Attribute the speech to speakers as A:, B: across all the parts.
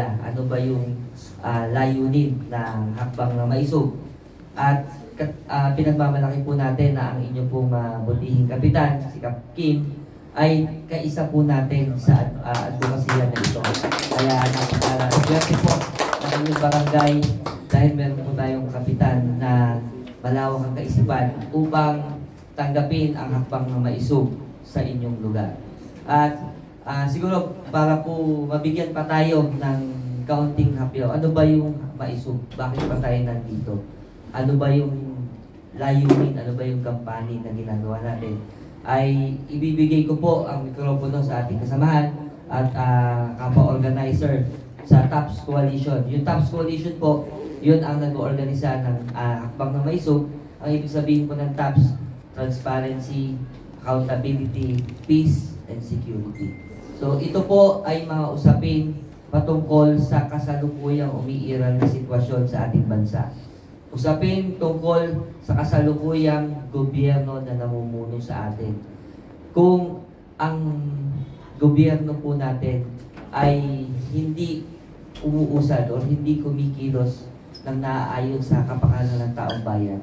A: Ano ba yung layunin ng hakbang na maisog? At pinagmamalaki po natin na ang inyo pong butihing kapitan, si Kap Kim, ay kaisa po natin sa advokasya na ito. Kaya napakaswerte po ng inyong barangay dahil meron po tayong kapitan na malawak ang kaisipan upang tanggapin ang hakbang na maisog sa inyong lugar. At siguro para po mabigyan pa tayo ng kaunting hapyaw, ano ba yung maisog? Bakit pa tayo nandito? Ano ba yung layunin? Ano ba yung kampanya na ginagawa natin? Ay ibibigay ko po ang mikropono sa ating kasamahan at kapwa-organizer sa TAPS Coalition. Yung TAPS Coalition po, yun ang nag-organisa ng hakbang na maisog. Ang ibig sabihin po ng TAPS, Transparency, Accountability, Peace, and Security. So ito po ay mga usapin patungkol sa kasalukuyang umiiral na sitwasyon sa ating bansa. Usapin tungkol sa kasalukuyang gobyerno na namumuno sa atin. Kung ang gobyerno po natin ay hindi umuusad o hindi kumikilos ng naaayon sa kapakanan ng taong bayan,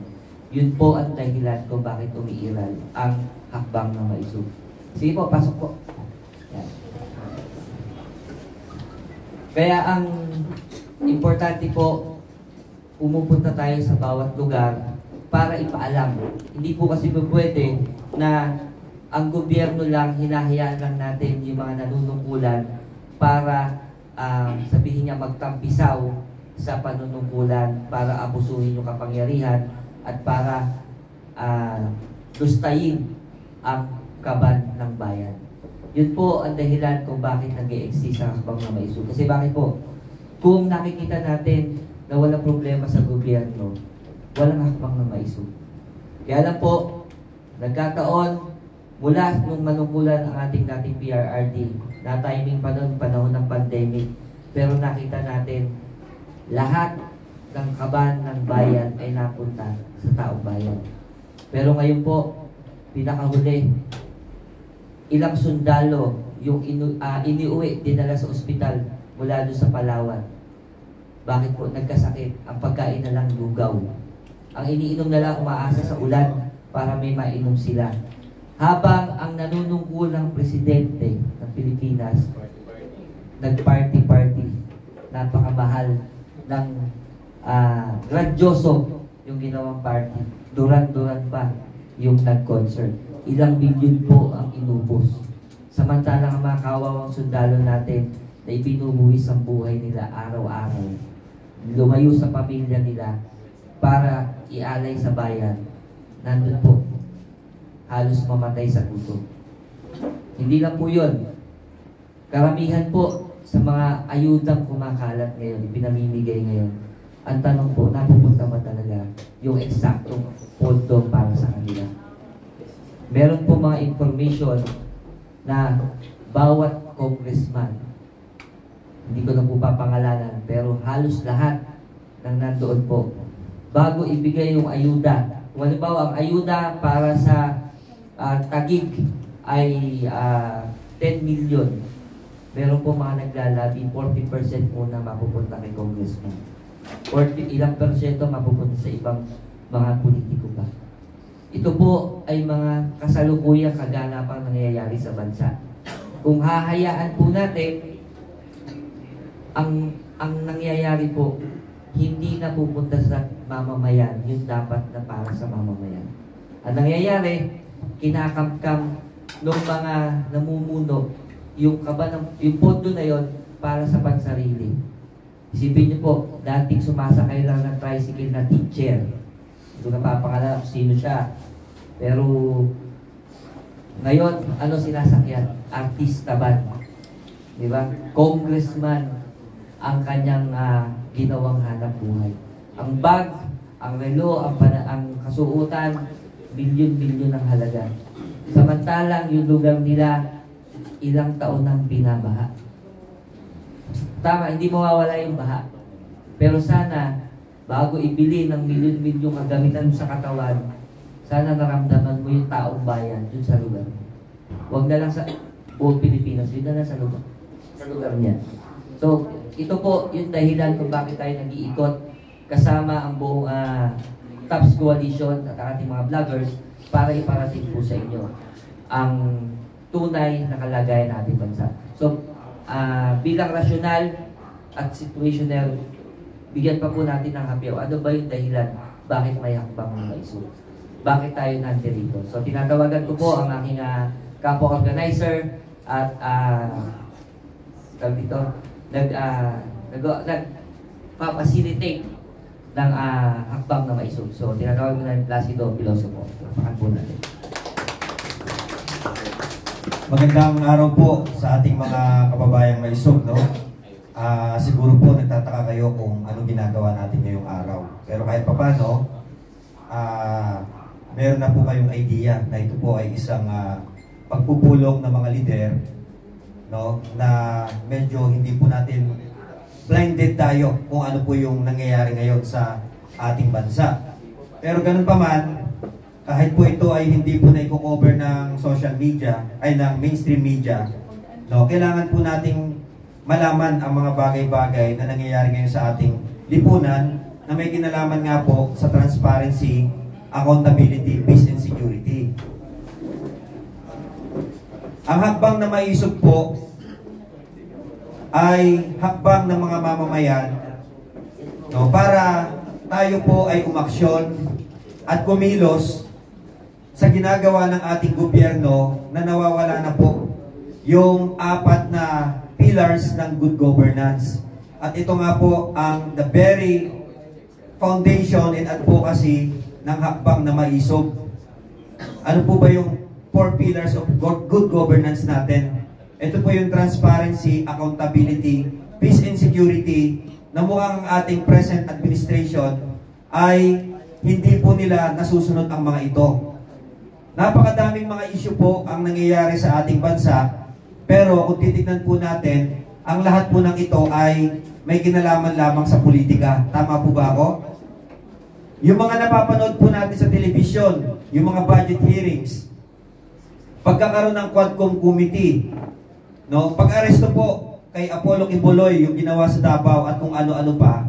A: yun po ang dahilan kung bakit umiiral ang hakbang na maisog. Sige po, pasok po. Yan. Kaya ang importante po, pumupunta tayo sa bawat lugar para ipaalam. Hindi po kasi pwede na ang gobyerno lang, hinahayaan lang natin yung mga nanunungkulan para sabihin niya magtampisaw sa panunungkulan para abusuhin yung kapangyarihan at para gustayin ang kaban ng bayan. Yun po ang dahilan kung bakit nag-e-exist ang hakbang na maisog. Kasi bakit po? Kung nakikita natin na walang problema sa gobyerno, walang hakbang na maisog. Kaya lang po, nagkataon mula nung manungkulan ang ating dating PRRD, na timing pa noon, panahon ng pandemic, pero nakita natin lahat ng kaban ng bayan ay napunta sa taong bayan. Pero ngayon po, pinakahuli, ilang sundalo yung iniuwi, dinala sa ospital mula doon sa Palawan. Bakit po? Nagkasakit. Ang pagkain na lang lugaw. Ang iniinom na lang umaasa sa ulan para may mainom sila. Habang ang nanunungkulang presidente ng Pilipinas, nag-party-party. Napakamahal ng grandioso yung ginawang party. Duran-duran pa yung nag-concert. Ilang bilyon po ang inubos. Samantalang ang mga kawawang sundalo natin na ibinubuwis ang buhay nila araw-araw, lumayo sa pamilya nila para ialay sa bayan, nandun po, halos mamatay sa gutom. Hindi lang po yun. Karamihan po sa mga ayudang kumakalat ngayon, pinamimigay ngayon, ang tanong po, napupunta ba talaga yung eksaktong pondo para sa kanila? Meron po mga information na bawat congressman, hindi ko na po papangalanan, pero halos lahat ng nandoon po, bago ibigay yung ayuda, kung halimbawa ang ayuda para sa Taguig ay 10 million, meron po mga naglalabi, 40% muna mapupunta kay congressman. 40, ilang persyento mapupunta sa ibang mga politiko pa. Ito po ay mga kasalukuyang kaganapang nangyayari sa bansa. Kung hahayaan po natin, ang nangyayari po, hindi na pupunta sa mamamayan, yung dapat na para sa mamamayan. Ang nangyayari, kinakamkam ng mga namumuno, yung pondo na yon para sa pansarili. Isipin niyo po, dating sumasakay lang ng tricycle na teacher. Hindi ko napapangalan kung sino siya. Pero ngayon, ano sinasakyan? Artista ba? Di ba? Congressman ang kanyang ginawang hanap buhay. Ang bag, ang relo, ang kasuotan, bilyon-bilyon ang halaga. Samantalang yung lugar nila, ilang taon nang binabaha. Tama, hindi mawawala yung baha. Pero sana, bago ibili ng milyon-milyong kagamitan sa katawan, sana naramdaman mo yung taong bayan dun sa lugar. Huwag na lang sa buong Pilipinas, yun na lang sa lugar niya. So, ito po yung dahilan kung bakit tayo nag-iikot kasama ang buong TAPS Coalition at ating mga vloggers para iparating po sa inyo ang tunay na kalagayan ng ating bansa. So, bilang rasyonal at situational, bigyan pa po natin ng hapyaw. Ano ba yung dahilan? Bakit may hakbang ng maiso? Bakit tayo nandito? So, tinatawagan ko po ang aking kapwa-organizer at nag-facilitate ng hakbang na maiso. So, tinatawagan ko na yung Placido Piloso po. Pakan po natin.
B: Magandang araw po sa ating mga kababayang maisog, no? Siguro po nagtataka kayo kung anong ginagawa natin ngayong araw. Pero kahit papano, meron na po kayong idea na ito po ay isang pagpupulong ng mga lider, no? Na medyo hindi po natin blinded tayo kung ano po yung nangyayari ngayon sa ating bansa. Pero ganun pa man, kahit po ito ay hindi po na i-cover ng social media, ay ng mainstream media, no, kailangan po nating malaman ang mga bagay-bagay na nangyayari ngayon sa ating lipunan na may kinalaman nga po sa transparency, accountability, peace and security. Ang hakbang na maiisog po ay hakbang ng mga mamamayan, no, para tayo po ay umaksyon at kumilos sa ginagawa ng ating gobyerno na nawawala na po yung 4 na pillars ng good governance. At ito nga po ang the very foundation and advocacy ng hakbang na maisog. Ano po ba yung 4 pillars of good governance natin? Ito po yung transparency, accountability, peace and security na mukhang ating present administration ay hindi po nila nasusunod ang mga ito. Napakadaming mga issue po ang nangyayari sa ating bansa, pero kung titignan po natin, ang lahat po ng ito ay may kinalaman lamang sa politika. Tama po ba ako? Yung mga napapanood po natin sa television, yung mga budget hearings, pagkakaroon ng Quadcom Committee, no? Pag-aresto po kay Apollo Kibuloy, yung ginawa sa Davao at kung ano-ano pa,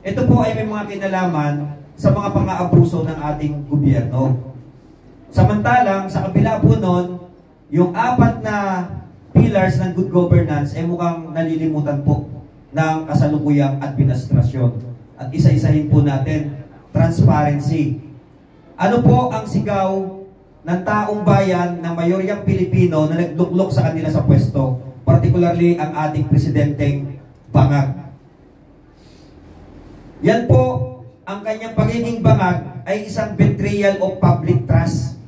B: ito po ay may mga kinalaman sa mga pang-aabuso ng ating gobyerno. Samantalang, sa kabila po nun, yung 4 na pillars ng good governance ay mukhang nalilimutan po ng kasalukuyang administrasyon. At isa-isahin po natin, transparency. Ano po ang sigaw ng taong bayan ng mayoryang Pilipino na nagluklok sa kanila sa pwesto, particularly ang ating presidenteng bangag? Yan po, ang kanyang pagiging bangag ay isang betrayal of public trust.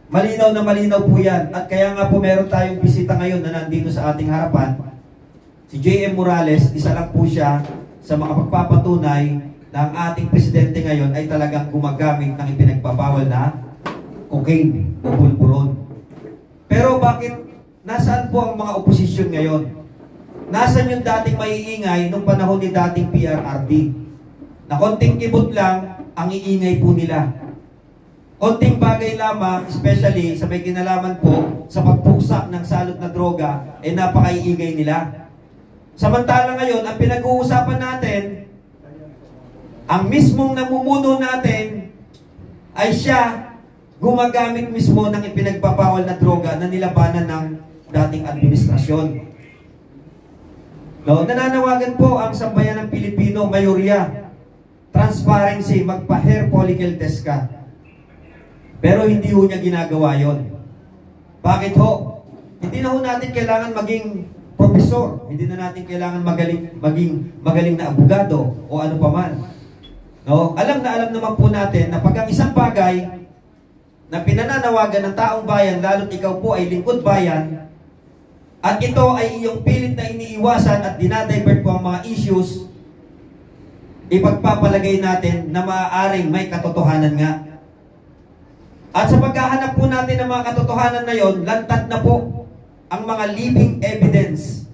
B: Malinaw na malinaw po yan. At kaya nga po meron tayong bisita ngayon na nandito sa ating harapan. Si J.M. Morales, isa lang po siya sa mga pagpapatunay na ang ating presidente ngayon ay talagang gumagamit ng ipinagbabawal na cocaine o pulburon. Pero bakit nasaan po ang mga oposisyon ngayon? Nasaan yung dating maiingay nung panahon ni dating PRRD? Na konting kibot lang ang iingay po nila. Konting bagay lamang, especially sa may kinalaman po sa pagpuksa ng salot na droga, napakaiingay nila. Samantala ngayon, ang pinag-uusapan natin, ang mismong namumuno natin ay siya gumagamit mismo ng ipinagbabawal na droga na nilabanan ng dating administrasyon. No, nananawagan po ang sambayan ng Pilipino, mayorya, transparency, magpa-hair follicle test ka. Pero hindi ho niya ginagawa yon. Bakit ho? Hindi na ho natin kailangan maging profesor. Hindi na natin kailangan maging magaling na abogado o ano paman. No? Alam na alam naman po natin na pag ang isang bagay na pinananawagan ng taong bayan, lalo't ikaw po ay lingkod bayan, at ito ay iyong pilit na iniiwasan at dinadivert po ang mga issues, ipagpapalagay natin na maaaring may katotohanan nga. At sa paghahanap po natin ng mga katotohanan na yon, lantad na po ang mga living evidence,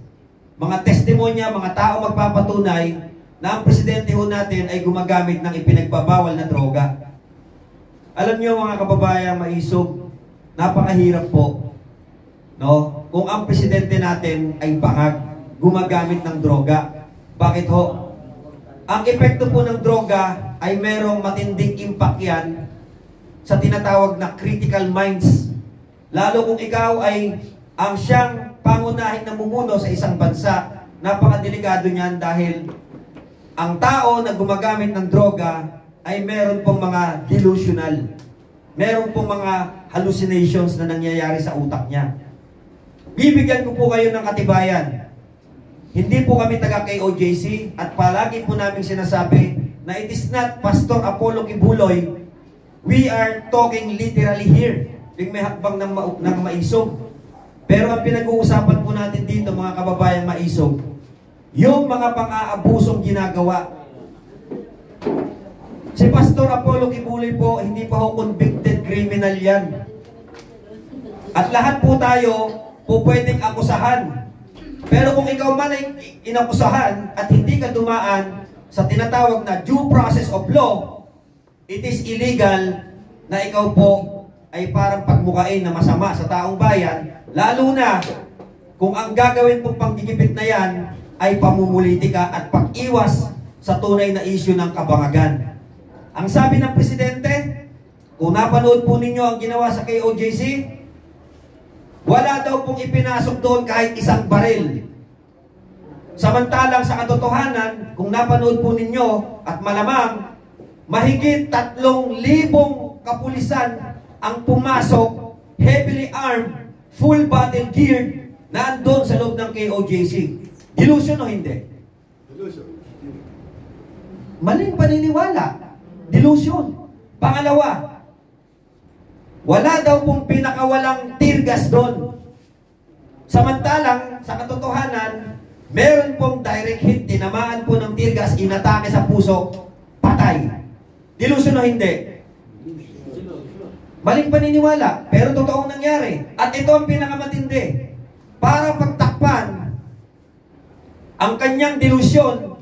B: mga testimonya, mga tao magpapatunay na ang presidente ho natin ay gumagamit ng ipinagbabawal na droga. Alam niyo mga kababayan, maisog, napakahirap po, no? Kung ang presidente natin ay bangag, gumagamit ng droga. Bakit ho? Ang epekto po ng droga ay merong matinding impact yan sa tinatawag na critical minds. Lalo kung ikaw ay ang siyang pangunahing namumuno sa isang bansa, napakadelikado niyan dahil ang tao na gumagamit ng droga ay meron pong mga delusional. Meron pong mga hallucinations na nangyayari sa utak niya. Bibigyan ko po kayo ng katibayan. Hindi po kami taga KOJC at palagi po namin sinasabi na it is not Pastor Apollo Kibuloy. We are talking literally here. Yung may hakbang ng maisog. Pero ang pinag-uusapan po natin dito, mga kababayang maisog, yung mga pang-aabusong ginagawa. Si Pastor Apollo Kibuloy po, hindi pa ho convicted criminal yan. At lahat po tayo po pwedeng akusahan. Pero kung ikaw man ay inakusahan at hindi ka dumaan sa tinatawag na due process of law, it is illegal na ikaw po ay parang pagmukain na masama sa taong bayan, lalo na kung ang gagawin pong panggigipit na yan ay pamumulitika at pag-iwas sa tunay na issue ng kabangagan. Ang sabi ng Presidente, kung napanood po ninyo ang ginawa sa KOJC, wala daw pong ipinasok doon kahit isang baril. Samantalang sa katotohanan, kung napanood po ninyo at malamang, mahigit 3,000 kapulisan ang pumasok, heavily armed, full battle geared, na andun sa loob ng KOJC. Delusion o hindi? Delusion. Maling paniniwala. Delusion. Pangalawa, wala daw pong pinakawalang tear gas doon. Samantalang, sa katotohanan, meron pong direct hit, tinamaan po ng tear gas, inatake sa puso, patay. Delusion o hindi? Maling paniniwala, pero totoong nangyari. At ito ang pinakamatindi. Para pagtakpan ang kanyang delusyon,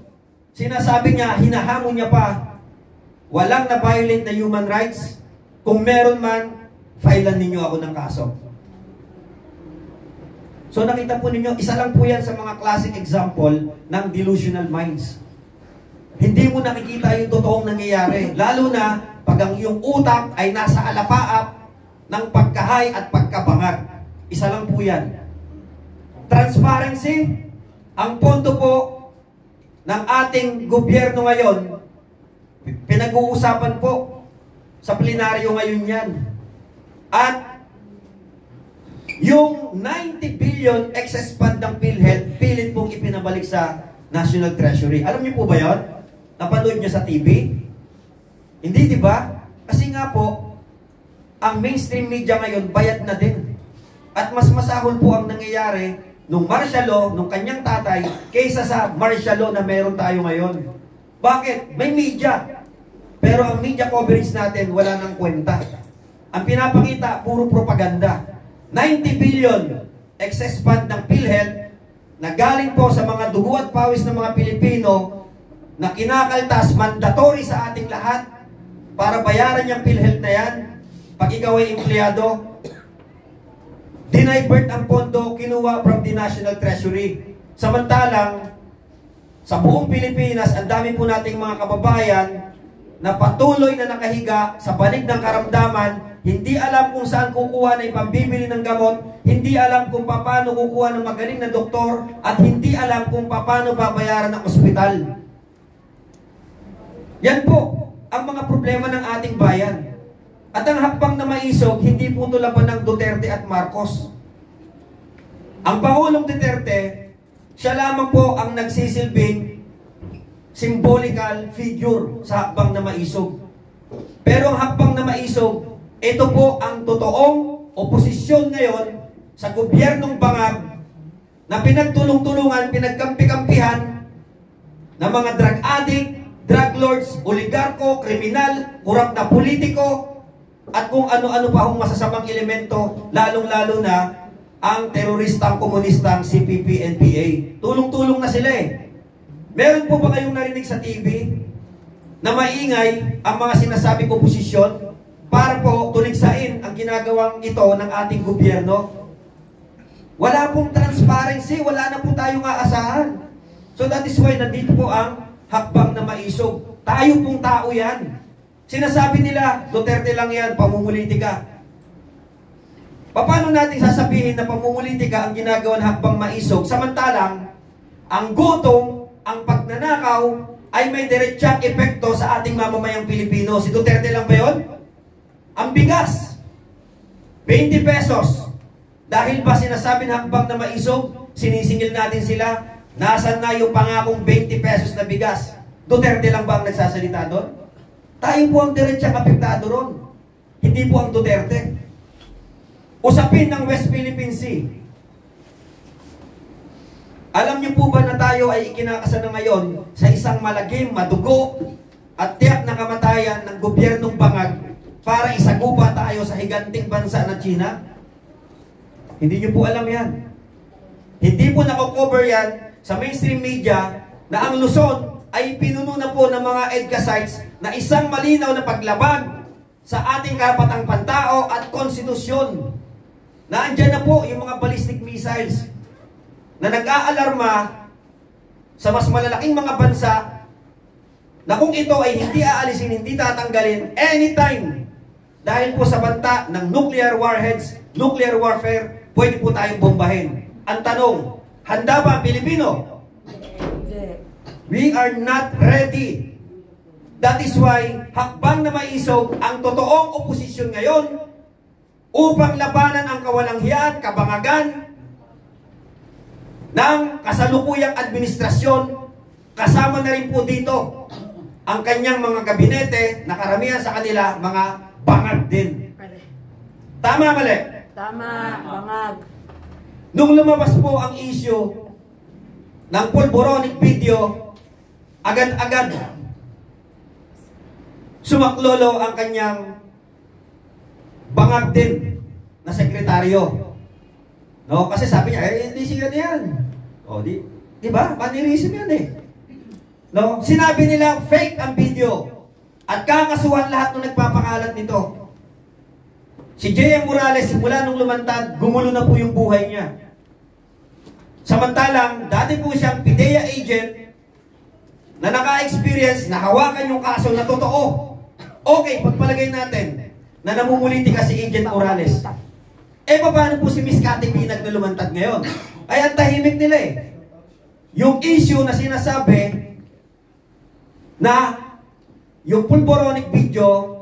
B: sinasabi niya, hinahamon niya pa, walang na-violate na human rights. Kung meron man, filean ninyo ako ng kaso. So nakita po ninyo, isa lang po yan sa mga classic example ng delusional minds. Hindi mo nakikita yung totoong nangyayari. Lalo na pag ang iyong utak ay nasa alapaap ng pagkahay at pagkabangag. Isa lang po yan. Transparency, ang pondo po ng ating gobyerno ngayon, pinag-uusapan po sa plenaryo ngayon yan. At yung 90 billion excess fund ng PhilHealth, pilit pong ipinabalik sa National Treasury. Alam niyo po ba yun? Napanood niyo sa TV? Hindi, di ba? Kasi nga po, ang mainstream media ngayon, bayad na din. At mas masahol po ang nangyayari nung martial law, nung kanyang tatay, kaysa sa martial law na meron tayo ngayon. Bakit? May media. Pero ang media coverage natin, wala nang kwenta. Ang pinapakita, puro propaganda. 90 billion excess fund ng PhilHealth na galing po sa mga dugo at pawis ng mga Pilipino na kinakaltas, mandatory sa ating lahat para bayaran yung PhilHealth na yan. Pag ikaw ay empleyado, dinivert ang pondo, kinuha from the National Treasury. Samantalang, sa buong Pilipinas, ang dami po nating mga kababayan na patuloy na nakahiga sa banig ng karamdaman, hindi alam kung saan kukuha na ipambibili ng gamot, hindi alam kung paano kukuha ng magaling na doktor, at hindi alam kung paano babayaran ng ospital. Yan po ang mga problema ng ating bayan. At ang hakbang na maisog, hindi po ito laban ng Duterte at Marcos. Ang Pangulong Duterte, siya lamang po ang nagsisilbing symbolical figure sa hakbang na maisog. Pero ang hakbang na maisog, ito po ang totoong oposisyon ngayon sa gobyernong bangag na pinagtulong-tulungan, pinagkampi-kampihan ng mga drug addict, drug lords, oligarko, kriminal, kurap na politiko, at kung ano-ano pa hong masasamang elemento, lalong-lalo na ang teroristang komunistang CPP-NPA. Tulong-tulong na sila eh. Meron po ba kayong narinig sa TV na maingay ang mga sinasabing oposisyon para po tuligsain ang ginagawang ito ng ating gobyerno? Wala pong transparency, wala na po tayong aasahan. So that is why nandito po ang hakbang na maisog. Tayo pong tao yan. Sinasabi nila, Duterte lang yan, pamumulitika. Paano natin sasabihin na pamumulitika ang ginagawa ng hakbang maisog, samantalang ang gutom, ang pagnanakaw, ay may diretsang epekto sa ating mamamayang Pilipino. Si Duterte lang ba yun? Ang bigas, 20 pesos. Dahil ba sinasabi ng hakbang na maisog, sinisingil natin sila, nasan na yung pangakong 20 pesos na bigas? Duterte lang ba ang nagsasalita doon? Tayo po ang diretsang apektado ron. Hindi po ang Duterte. Usapin ng West Philippine Sea. Alam niyo po ba na tayo ay ikinakasana ngayon sa isang malagim, madugo, at tiyak na kamatayan ng gobyernong bangag para isagupa tayo sa higanting bansa na China? Hindi niyo po alam yan. Hindi po nako-cover yan sa mainstream media na ang Luzon ay pinuno na po ng mga EDCA sites na isang malinaw na paglaban sa ating karapatang pantao at konstitusyon. Naandyan na po yung mga ballistic missiles na nag-aalarma sa mas malalaking mga bansa na kung ito ay hindi aalisin, hindi tatanggalin anytime dahil po sa banta ng nuclear warheads, nuclear warfare, pwede po tayong bombahin. Ang tanong, handa ba ang Pilipino? We are not ready. That is why hakbang na maisog ang totoong oposisyon ngayon upang labanan ang kawalanghiyaan, kabangagan ng kasalukuyang administrasyon. Kasama na rin po dito ang kanyang mga gabinete na karamihan sa kanila mga bangag din. Tama, mali?
C: Tama, bangag.
B: Nung lumabas po ang issue ng pulboronic video, agad-agad sumaklolo ang kanyang bangag din na sekretaryo. No, kasi sabi niya, hindi siya yan. O, di ba? Manirism yan eh. No, sinabi nila fake ang video at kakasuhan lahat ng nagpapakalat nito. Si J.M. Morales, simula nung lumantad, gumulo na po yung buhay niya. Samantalang, dati po siyang PIDEA agent na naka-experience, na hawakan yung kaso na totoo. Okay, pagpalagay natin na namumulitika si Agent Morales. Paano po si Miss Cathy Binag na lumantad ngayon? Ay, ang tahimik nila eh. Yung issue na sinasabi na yung pulboronic video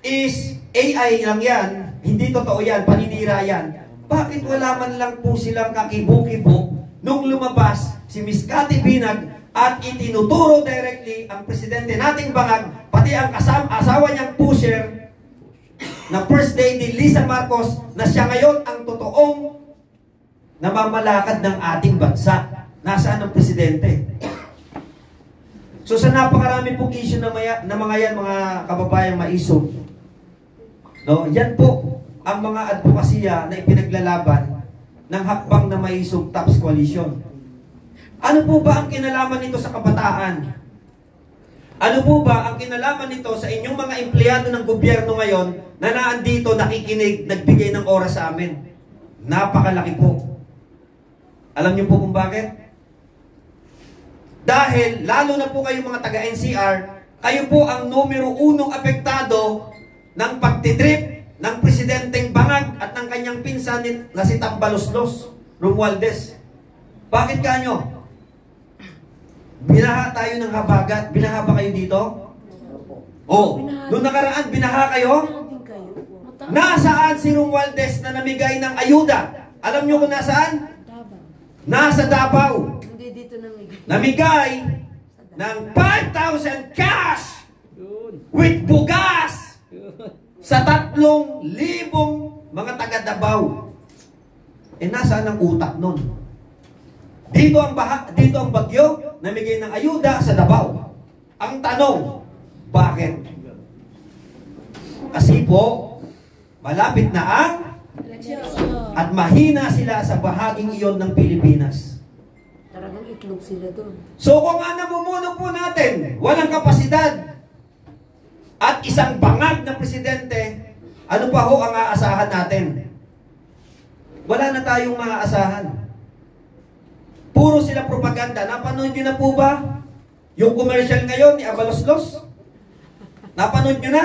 B: is AI lang yan, hindi totoo yan, paninira yan. Bakit wala man lang po silang kakibo-kibo nung lumabas si Miss Cathy Binag at itinuturo directly ang presidente nating bangag, pati ang asawa niyang pusher na First Lady Lisa Marcos, na siya ngayon ang totoong namamalakad ng ating bansa. Nasaan ang presidente? So sa napakarami pong issue na mga yan, mga kababayang maisog, no, yan po ang mga advokasya na ipinaglalaban ng hakbang na maisog TAPS Coalition. Ano po ba ang kinalaman nito sa kabataan? Ano po ba ang kinalaman nito sa inyong mga empleyado ng gobyerno ngayon na naandito, nakikinig, nagbigay ng oras sa amin? Napakalaki po. Alam niyo po kung bakit? Dahil, lalo na po kayong mga taga-NCR, kayo po ang numero 1 apektado ng pagtitrip ng presidenteng bangag at ng kanyang pinsan na si Tambaloslos, Romualdez. Bakit kanyo? Binaha tayo ng habagat. Binaha ba kayo dito? Oh, noong nakaraan, binaha kayo? Nasaan si Romualdez na namigay ng ayuda? Alam nyo kung nasaan? Nasa Davao.
C: Hindi dito namigay.
B: Namigay ng 5,000 cash with bugas sa 3,000 mga taga Davao. Nasaan ang utak nun? Dito ang bagyo, namigay ng ayuda sa Davao. Ang tanong, bakit? Kasi po, malapit na ang at mahina sila sa bahaging iyon ng Pilipinas.
C: Talagang itlog sila doon.
B: So kung ang namumuno po natin, walang kapasidad at isang bangag na presidente, ano pa ho ang aasahan natin? wala na tayong maaasahan. Puro sila propaganda. Napanood nyo na po ba yung commercial ngayon ni Abaloslos? Napanood nyo na?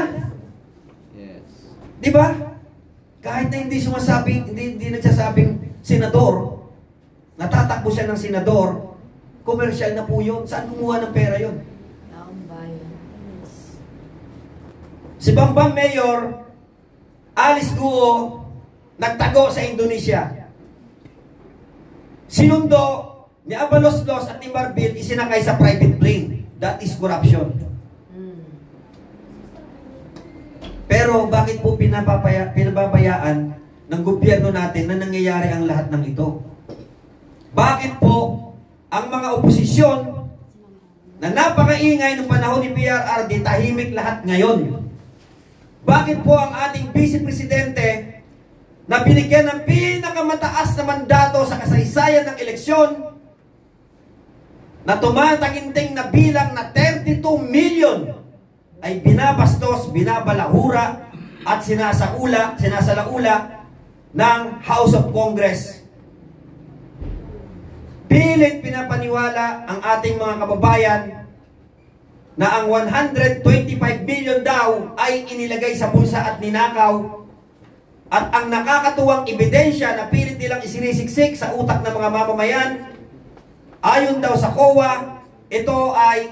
D: Yes.
B: Di ba? Kahit na hindi nagsasabing senador, natatakbo siya ng senador, commercial na po yun. Saan kumuha ng pera yun?
C: Taong bayan. Yes.
B: Si Bambang Mayor, Alice Guo, nagtago sa Indonesia. Sinundo ni Abaloslos at ni Marbil isinakay sa private plane. That is corruption. Pero bakit po pinababayaan ng gobyerno natin na nangyayari ang lahat ng ito? Bakit po ang mga oposisyon na napakaingay ng panahon ni PRRD tahimik lahat ngayon? Bakit po ang ating Vice Presidente na binigyan ng pinakamataas na mandato sa kasaysayan ng eleksyon na tumataginting na bilang na 32 million ay binabastos, binabalahura at sinasalaula ng House of Congress? Pilit pinapaniwala ang ating mga kababayan na ang 125 billion daw ay inilagay sa bulsa at ninakaw, at ang nakakatuwang ebidensya na pilit nilang isinisiksik sa utak ng mga mamamayan, ayon daw sa COA, ito ay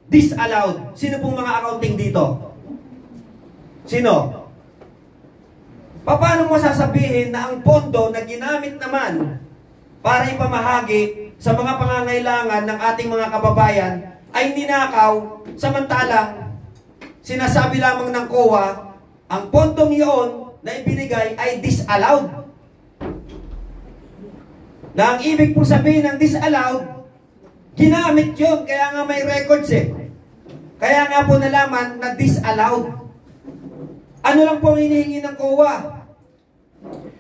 B: disallowed. Sino pong mga accounting dito? Sino? Paano mo sasabihin na ang pondo na ginamit naman para ipamahagi sa mga pangangailangan ng ating mga kababayan ay ninakaw, samantalang sinasabi lamang ng COA, ang pondong iyon na ibinigay ay disallowed? Na ang ibig po sabihin ng disallowed, ginamit yun, kaya nga may records eh. Kaya nga po nalaman na disallowed. Ano lang po ang hinihingi ng COA?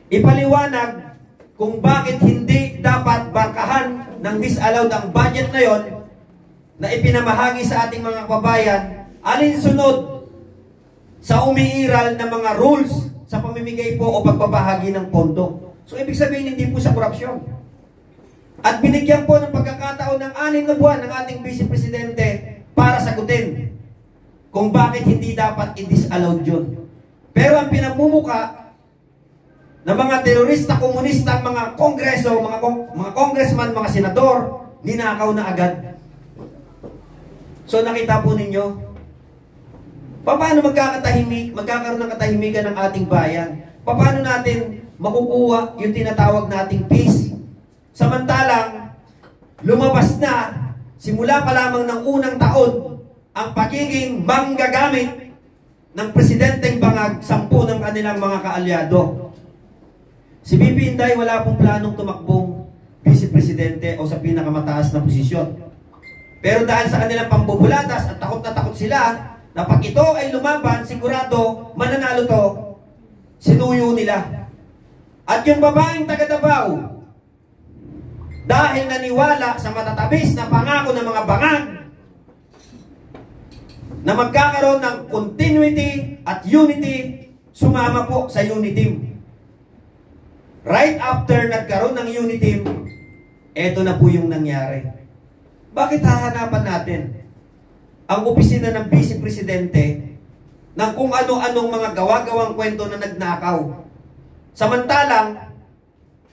B: Ipaliwanag kung bakit hindi dapat barkahan ng disallowed ang budget na yon na ipinamahagi sa ating mga kababayan, alinsunod sa umiiral na mga rules sa pamimigay po o pagbabahagi ng pondo. So ibig sabihin hindi po sa korupsyon. At binigyan po ng pagkakataon ng 6 na buwan ng ating Vice Presidente para sagutin kung bakit hindi dapat i-disallowed yun. Pero ang pinamumuka ng mga terorista, komunista, mga kongreso, mga congressman, mga senador, ninakaw na agad. So nakita po ninyo, paano magkakaroon ng katahimikan ng ating bayan? Paano natin makukuha yung tinatawag nating peace? Samantalang, lumabas na, simula pa lamang ng unang taon, ang pagiging manggagamit ng Presidenteng Bangag, 10 ng kanilang mga kaalyado. Si Bibi Inday wala pong planong tumakbong Vice Presidente o sa pinakamataas na posisyon. Pero dahil sa kanilang pambubulatas at takot na takot sila, na pag ito ay lumaban, sigurado mananalo to, sinuyo nila. At yung babaeng taga Davao, dahil naniwala sa matatabis na pangako ng mga bangag na magkakaroon ng continuity at unity, sumama po sa unity. Right after nagkaroon ng unity, eto na po yung nangyari. Bakit hahanapan natin ang opisina ng Vice Presidente ng kung ano-anong mga gawa-gawang kwento na nagnakaw? Samantalang,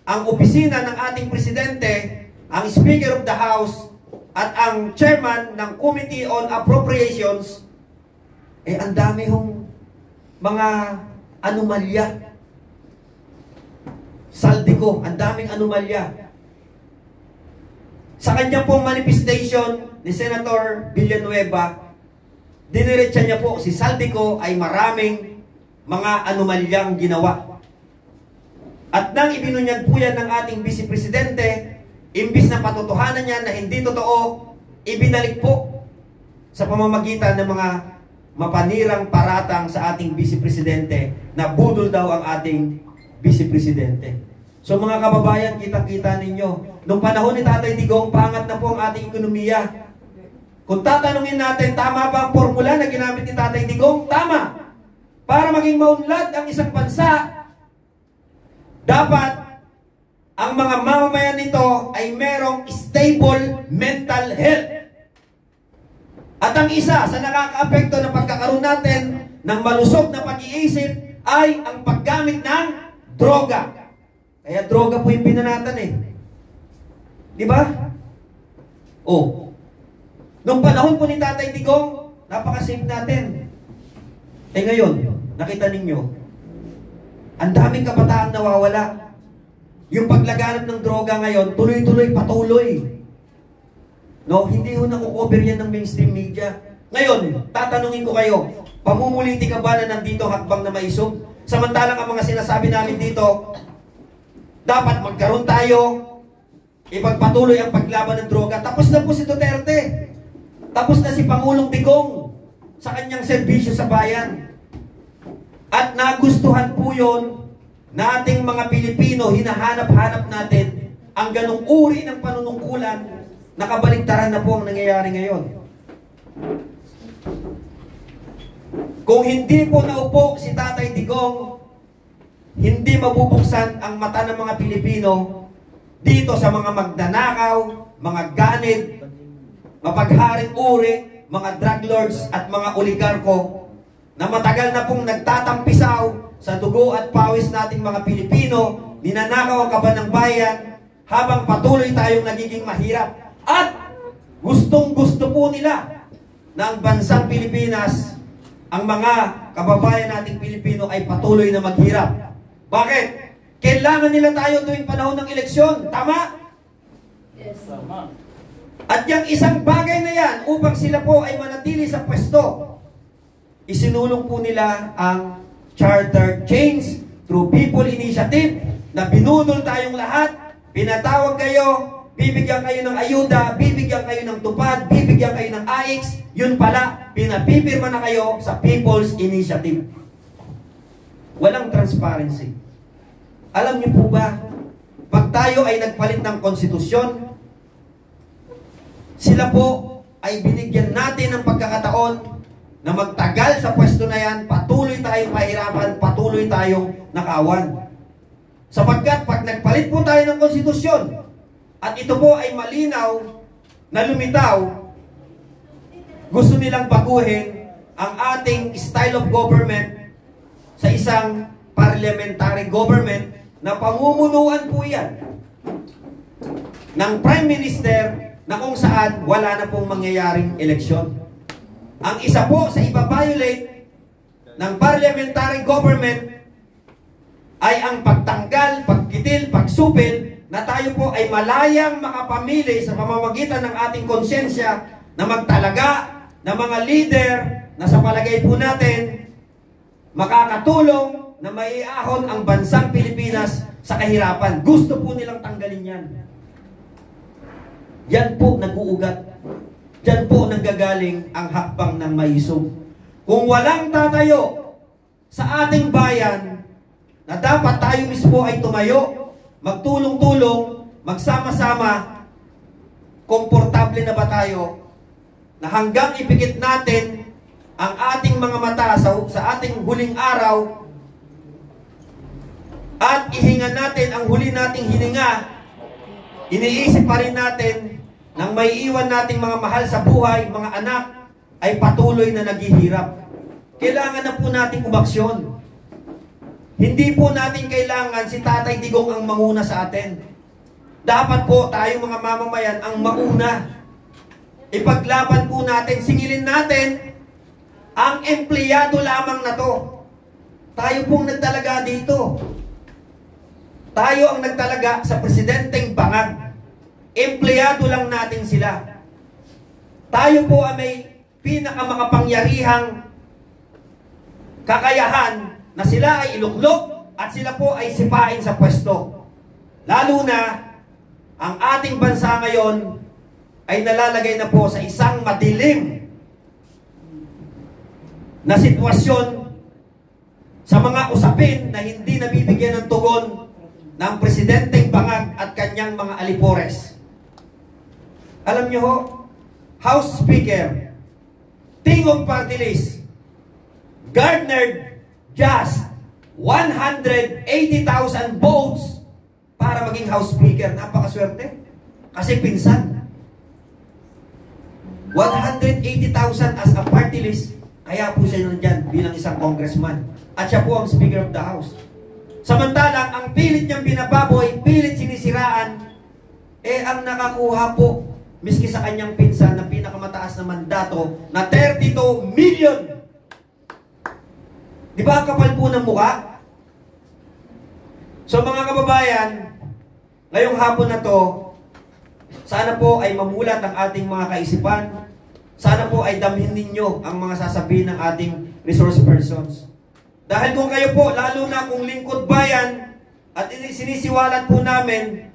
B: ang opisina ng ating Presidente, ang Speaker of the House, at ang Chairman ng Committee on Appropriations, ang dami hong mga anomalya. Saldi ko, ang daming anomalya. Sa kanya pong manifestation ni Senator Villanueva, diniretsa niya po, si Saldico ay maraming mga anomalyang ginawa. At nang ibinunyag po yan ng ating Vice Presidente, imbis na patotohanan niya na hindi totoo, ibinalik po sa pamamagitan ng mga mapanirang paratang sa ating Vice Presidente na budol daw ang ating Vice Presidente. So mga kababayan, kitang-kita ninyo, nung panahon ni Tatay Digong, paangat na po ang ating ekonomiya. Kung tatanungin natin, tama ba ang formula na ginamit ni Tatay Digong? Tama! Para maging maunlad ang isang bansa, dapat ang mga mamamayan nito ay merong stable mental health. At ang isa sa nakakaapekto ng pagkakaroon natin ng malusog na pag-iisip ay ang paggamit ng droga. Kaya droga po yung binanatan eh. Di ba? Oh. Nung panahon po ni Tatay Digong, napaka-safe natin. Eh ngayon, nakita ninyo, ang daming kabataan nawawala. Yung paglaganap ng droga ngayon, tuloy-tuloy, patuloy. No, hindi ho nakukover yan ng mainstream media. Ngayon, tatanungin ko kayo, pamumuliti ka ba na nandito hakbang na maisog? Samantalang ang mga sinasabi namin dito, dapat magkaroon tayo, ipagpatuloy ang paglaban ng droga. Tapos na po si Duterte. Tapos na si Pangulong Digong sa kanyang serbisyo sa bayan. At nagustuhan po yun na ating mga Pilipino, hinahanap-hanap natin ang ganong uri ng panunungkulan. Nakabaligtaran na po ang nangyayari ngayon. Kung hindi po naupo si Tatay Digong, hindi mabubuksan ang mata ng mga Pilipino dito sa mga magnanakaw, mga ganid, mapagharing uri, mga drug lords at mga oligarko na matagal na pong nagtatampisaw sa dugo at pawis nating mga Pilipino, ninanakaw ang kaban ng bayan habang patuloy tayong nagiging mahirap. At gustong-gusto po nila na ang bansang Pilipinas, ang mga kababayan nating Pilipino ay patuloy na maghirap. Bakit? Kailangan nila tayo tuwing panahon ng eleksyon. Tama?
C: Yes.
E: Tama.
B: At yung isang bagay na yan, upang sila po ay manatili sa pwesto, isinulong po nila ang charter change through people initiative na binudol tayong lahat, pinatawag kayo, bibigyan kayo ng ayuda, bibigyan kayo ng tupad, bibigyan kayo ng AIX, yun pala, pinapipirma na kayo sa People's Initiative. Walang transparency. Alam niyo po ba, pag tayo ay nagpalit ng konstitusyon, sila po ay binigyan natin ng pagkakataon na magtagal sa pwesto na yan, patuloy tayong pahirapan, patuloy tayong nakawan. Sapagkat pag nagpalit po tayo ng konstitusyon, at ito po ay malinaw na lumitaw, gusto nilang baguhin ang ating style of government sa isang parliamentary government na pamumunuan po yan ng Prime Minister na kung saan wala na pong mangyayaring eleksyon. Ang isa po sa iba-violate ng parliamentary government ay ang pagtanggal, pagkitil, pagsupil na tayo po ay malayang makapamili sa pamamagitan ng ating konsensya na magtalaga ng mga leader na sa palagay po natin makakatulong na maiahon ang bansang Pilipinas sa kahirapan. Gusto po nilang tanggalin yan. Yan po nag-uugat. Yan po nanggagaling ang hakbang ng maisog. Kung walang tatayo sa ating bayan na dapat tayo mismo ay tumayo, magtulong-tulong, magsama-sama, komportable na ba tayo na hanggang ipikit natin ang ating mga mata sa ating huling araw at ihinga natin ang huli nating hininga, iniisip pa rin natin nang may iwan nating mga mahal sa buhay, mga anak, ay patuloy na naghihirap. Kailangan na po nating umaksyon. Hindi po natin kailangan si Tatay Digong ang manguna sa atin. Dapat po tayo mga mamamayan ang mauna. Ipaglaban po natin, singilin natin ang empleyado lamang na to. Tayo pong nagtalaga dito. Tayo ang nagtalaga sa presidenteng bangag. Empleyado lang natin sila. Tayo po ay may pinakamakapangyarihang kakayahan na sila ay iluklok at sila po ay sipain sa pwesto. Lalo na ang ating bansa ngayon ay nalalagay na po sa isang madilim na sitwasyon sa mga usapin na hindi nabibigyan ng tugon ng presidenteng bangag at kanyang mga alipores. Alam niyo ho, House Speaker Tingog Party List garnered just 180,000 votes para maging House Speaker. Napakaswerte. Kasi pinsan. 180,000 as a party list. Kaya po siya nandyan bilang isang congressman. At siya po ang Speaker of the House. Samantalang, ang pilit niyang binababoy, pilit sinisiraan, ang nakakuha po, miski sa kanyang pinsan na pinakamataas na mandato, na 32 million. Di ba ang kapal po ng mukha? So mga kababayan, ngayong hapon na to, sana po ay mamulat ang ating mga kaisipan. Sana po ay damhin ninyo ang mga sasabihin ng ating resource persons. Dahil kung kayo po, lalo na kung lingkod bayan, at sinisiwalat po namin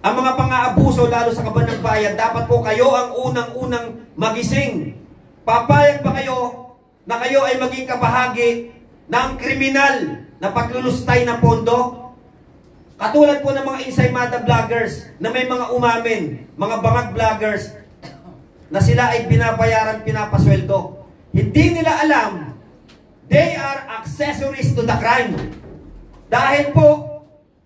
B: ang mga pang-aabuso lalo sa kaban ng bayan, dapat po kayo ang unang-unang magising. Papayag ba kayo na kayo ay maging kabahagi ng kriminal na paglulustay ng pondo? Katulad po ng mga Insaymada vloggers na may mga umamin, mga bangag vloggers, na sila ay binabayaran, pinapasweldo. Hindi nila alam, they are accessories to the crime. Dahil po,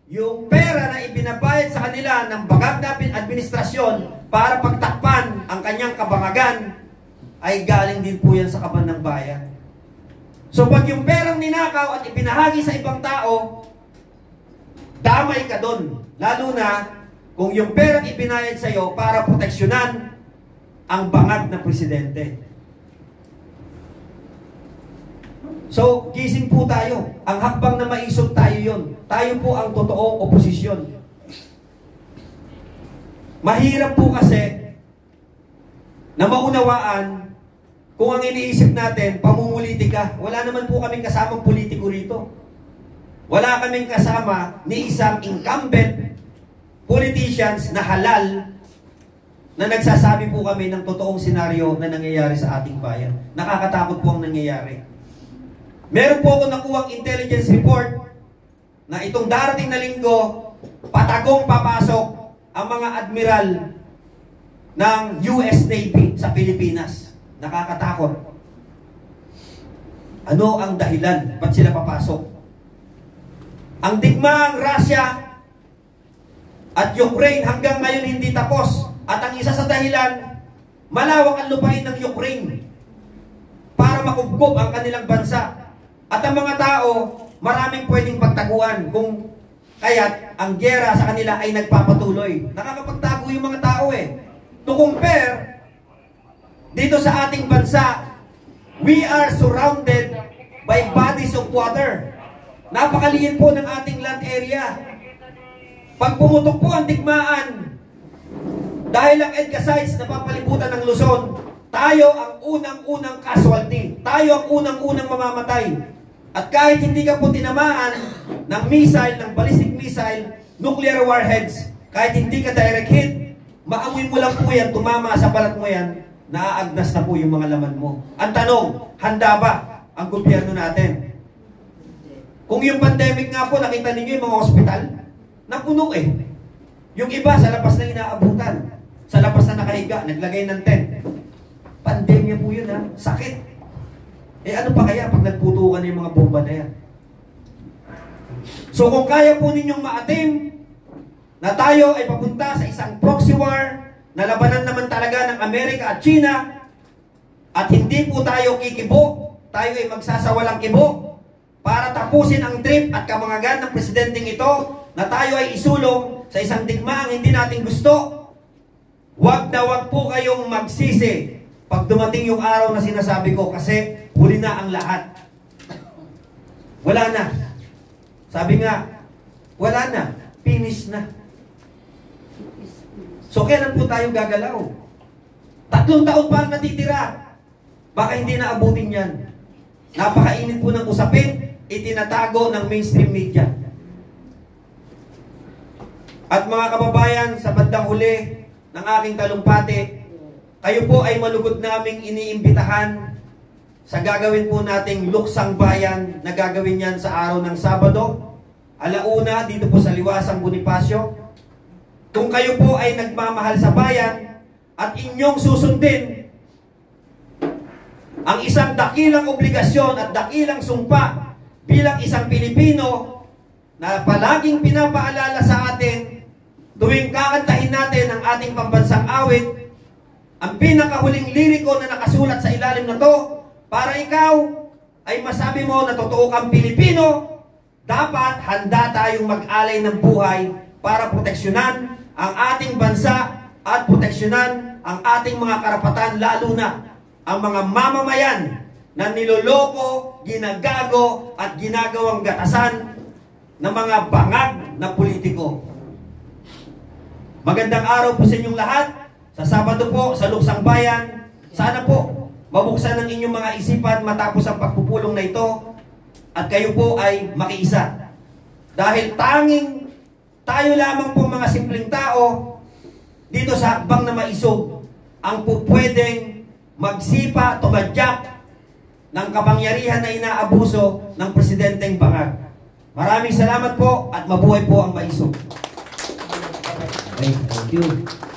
B: yung pera na ibinabayad sa kanila ng bangag na administrasyon para pagtakpan ang kanyang kabangagan, ay galing din po yan sa kaban ng bayan. So pag yung perang ninakaw at ipinahagi sa ibang tao, damay ka doon. Lalo na kung yung perang ibinayad sa iyo para proteksyonan ang bangag na presidente. So, gising po tayo. Ang hakbang na maisog tayo yon. Tayo po ang totoong oposisyon. Mahirap po kasi na maunawaan kung ang iniisip natin, pamumulitika. Wala naman po kaming kasamang politiko rito. Wala kaming kasama ni isang incumbent politicians na halal na nagsasabi po kami ng totoong senaryo na nangyayari sa ating bayan. Nakakatakot po ang nangyayari. Meron po ako nakuhang intelligence report na itong darating na linggo, patagong papasok ang mga admiral ng US Navy sa Pilipinas. Nakakatakot. Ano ang dahilan? Ba't sila papasok? Ang digmaang Russia at Ukraine hanggang ngayon hindi tapos. At ang isa sa dahilan, malawak ang lupain ng Ukraine para makubkob ang kanilang bansa. At ang mga tao, maraming pwedeng pagtaguan kung kaya't ang gyera sa kanila ay nagpapatuloy. Nakakapagtago yung mga tao To compare, dito sa ating bansa, we are surrounded by bodies of water. Napakaliit po ng ating land area. Pag pumutok po ang digmaan, dahil ang EDCA sites na papalibutan ng Luzon, tayo ang unang-unang casualty. Tayo ang unang-unang mamamatay. At kahit hindi ka po tinamaan ng missile, ng ballistic missile, nuclear warheads, kahit hindi ka direct hit, maamoy mo lang po yan, tumama sa balat mo yan, naaagnas na po yung mga laman mo. Ang tanong, handa ba ang gobyerno natin? Kung yung pandemic nga po, nakita ninyo yung mga hospital, napuno Yung iba sa labas na inaabutan, sa labas na nakahiga, naglagay ng tent. Pandemya po yun sakit. Ano pa kaya pag nagputukan yung mga bomba na yan? So kung kaya po ninyong maatim na tayo ay papunta sa isang proxy war na labanan naman talaga ng Amerika at China at hindi po tayo kikibo, tayo ay magsasawalang kibo para tapusin ang trip at kamangagan ng presidenteng ito na tayo ay isulong sa isang digmaang hindi natin gusto. Wag na wag po kayong magsisi pag dumating yung araw na sinasabi ko kasi huli na ang lahat. Wala na. Sabi nga, wala na. Finish na. So kailan po tayo gagalaw? 3 taon pa ang natitira. Baka hindi na abutin yan. Napakainit po ng usapin, itinatago ng mainstream media. At mga kababayan, sa bandang huli ng aking talumpati, kayo po ay malugod naming iniimbitahan sa gagawin po nating luksang bayan na gagawin yan sa araw ng Sabado, alauna, dito po sa Liwasang Bonifacio. Kung kayo po ay nagmamahal sa bayan at inyong susundin ang isang dakilang obligasyon at dakilang sumpa bilang isang Pilipino na palaging pinapaalala sa atin tuwing kakantahin natin ang ating pambansang awit, ang pinakahuling liriko na nakasulat sa ilalim na to, para ikaw ay masabi mo na totoo kang Pilipino, dapat handa tayong mag-alay ng buhay para proteksyonan ang ating bansa at proteksyonan ang ating mga karapatan, lalo na ang mga mamamayan na niloloko, ginagago at ginagawang gatasan ng mga bangag na politiko. Magandang araw po sa inyong lahat. Sa Sabado po, sa Luksang Bayan, sana po mabuksan ang inyong mga isipan matapos ang pagpupulong na ito at kayo po ay makiisa. Dahil tanging tayo lamang po mga simpleng tao dito sa hakbang na maisog ang po pwedeng magsipa, tumadyak ng kapangyarihan na inaabuso ng presidenteng bangag. Maraming salamat po at mabuhay po ang maisog.
A: Okay, thank you.